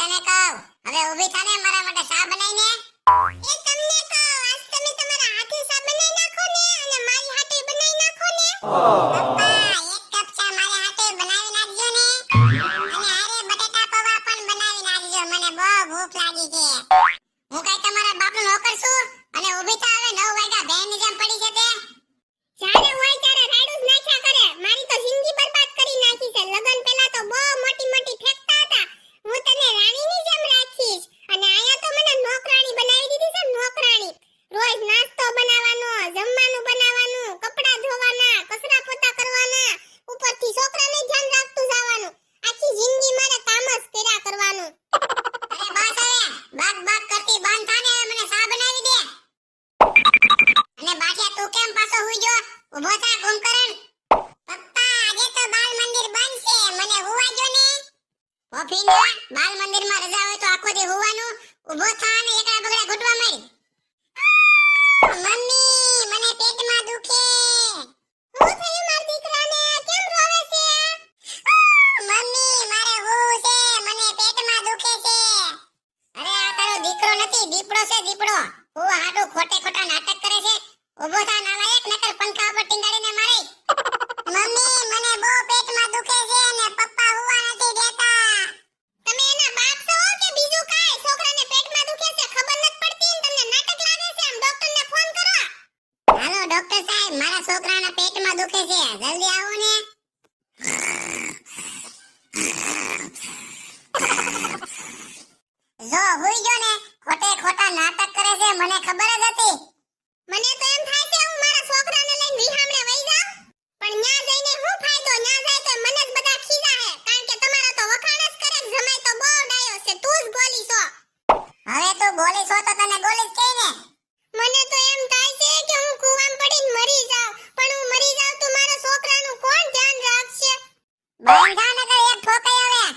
તને કહું હવે ઊભી થાને મારા માટે ચા બનાવીને એ તમને કહો આજ તમે તમારા હાથે સા બનાવી નાખો ને અને મારી હાથે બનાવી નાખો ને પપ્પા એક કપ ચા મારા હાથે બનાવી નાખજો ને અને હારે બટેટા પૌવા પણ બનાવી નાખજો મને બહુ ભૂખ લાગી છે હું કઈ તમારા બાપનો નોકર છું અને ઊભી થા હવે 9 વાગ્યા બેન જેમ પડી છે તે જ્યારે હોય ત્યારે રાડું જ નાખ્યા કરે મારી તો જિંદગી બરબાદ કરી નાખી છે લગન પહેલા તો બહુ મોટી મોટી ફેંકતા હતા હું તને રાણીની જેમ રાખીશ અને આયા તો મને નોકરાણી બનાવી દીધી છે નોકરાણી રોજ નાસ્તો બનાવવાનો જમવાનું બનાવવાનું કપડાં ધોવાના કચરા પોતા કરવાના ઉપરથી છોકરાને ધ્યાન રાખતું જવાનું આખી જિંદગી મારે કામ જ કર્યા કરવાનું અરે બસ હવે બાગ બાગ કરતી બંધ થાને હવે મને ચા બનાવી દે અને બાઠિયા તું કેમ પાછો હુઈ ગયો ઊભો થા કુંભકરણ પપ્પા આજે તો બાલ મંદિર બંધ છે મને હુવા જો ને ઓફીના બાલ મંદિરમાં રજા હોય તો આખો દી હુવાનું ઊભો થા અને એકડા બગડા ઘૂંટવા માંડ મમ્મી મને પેટમાં દુખે હું થયું માર દીકરાને કેમ રોવે છે મમ્મી મારે હું છે મને પેટમાં દુખે છે અરે આ તારો દીકરો નથી દીપડો છે દીપડો હું હાડો ખોટે ખોટા નાટક કરે છે ઊભો થા નાલાયક નકર પંખા ઉપર ટીંગાડીને મારે મમ્મી મને બહુ પેટમાં દુખે છે અને પપ્પા હુવા નથી દેતા તમે એના બાપ છો કે બીજું કાંઈ છોકરાને પેટમાં દુખે છે ખબર નથી પડતી ને તમને નાટક લાગે છે આમ ડોક્ટરને ફોન કરો હાલો ડોક્ટર સાહેબ મારા છોકરાના પેટમાં દુખે છે જલ્દી આવો ને જો હુઈ ગયો ને ખોટે ખોટા નાટક કરે છે મને ખબર જ હતી મને તો એમ થાય છે હું મારા છોકરાને લઈને વિહામણે વઈ જાઉં પણ ન્યા જઈને હું ફાયદો ન્યા જાય તો મને જ બધા ખીજાહે કારણ કે તમારા તો વખાણ જ કરે જમાઈ તો બહુ ડાયો છે તું જ બોલી છો હવે તું બોલી છો તો તને ગોલી જ કહી ને મને તો એમ થાય છે કે હું કૂવામાં પડીને મરી જાઉં પણ હું મરી જાઉં તો મારા છોકરાનું કોણ ધ્યાન રાખશે બંધા નગર એક ઠોકાઈ આવે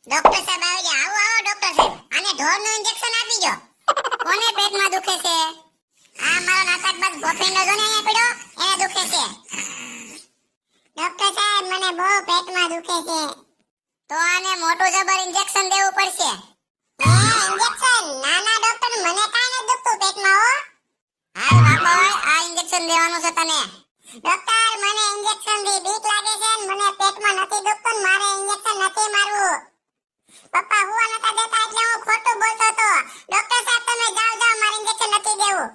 ડોક્ટર સાહેબ આવી ગયા આવો આવો ડોક્ટર સાહેબ આને ઢોરનું ઇન્જેક્શન આપી દો કોને પેટમાં દુખે છે આ મારો નાટકબાજ ગોપીનો જો ને અહીંયા પડ્યો એને દુખે છે ડોક્ટર સાહેબ મને બહુ પેટમાં દુખે છે તો આને મોટું જબર ઇન્જેક્શન દેવું પડશે ઇન્જેક્શન ના ના ડોક્ટર મને કાંઈ નથી દુખતું પેટમાં હો હાલ બાપા આ ઇન્જેક્શન દેવાનું છે તને ડોક્ટર મને ઇન્જેક્શન થી બીક લાગે છે ને મને પેટમાં નથી દુખતું ને મારે ઇન્જેક્શન નથી મારવું પપ્પા હુવા નતા દેતા એટલે હું ખોટું બોલતો હતો ડોક્ટર સાહેબ તમે જાઓ જાઓ મારે ઇન્જેક્શન નથી દેવું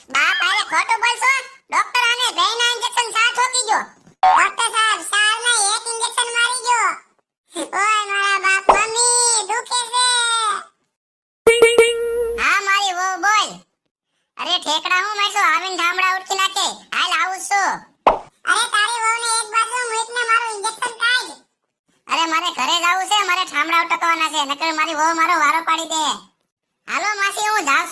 બાપ અરે ખોટું બોલશો ડોક્ટર આને બેયના ઇન્જેક્શન સા ઠોકી ગયો ડોક્ટર સાહેબ સાર ને એક ઇન્જેક્શન મારી ગયો ઓય મારા બાપ મમ્મી દુખે છે હા મારી વહુ બોલ અરે ઠેકડા હું મારશો આવીને ધામડા ઉઠી નાખે હાલ આવું છું અરે તારી વહુને એક બાજુ મૂકને મારું ઇન્જેક્શન કાઢ અરે મારે ઘરે જાવું છે મારે ઠામડા ઉટકવાના છે નકર મારી વહુ મારો વારો પાડી દે હાલો માસી હું જાઉં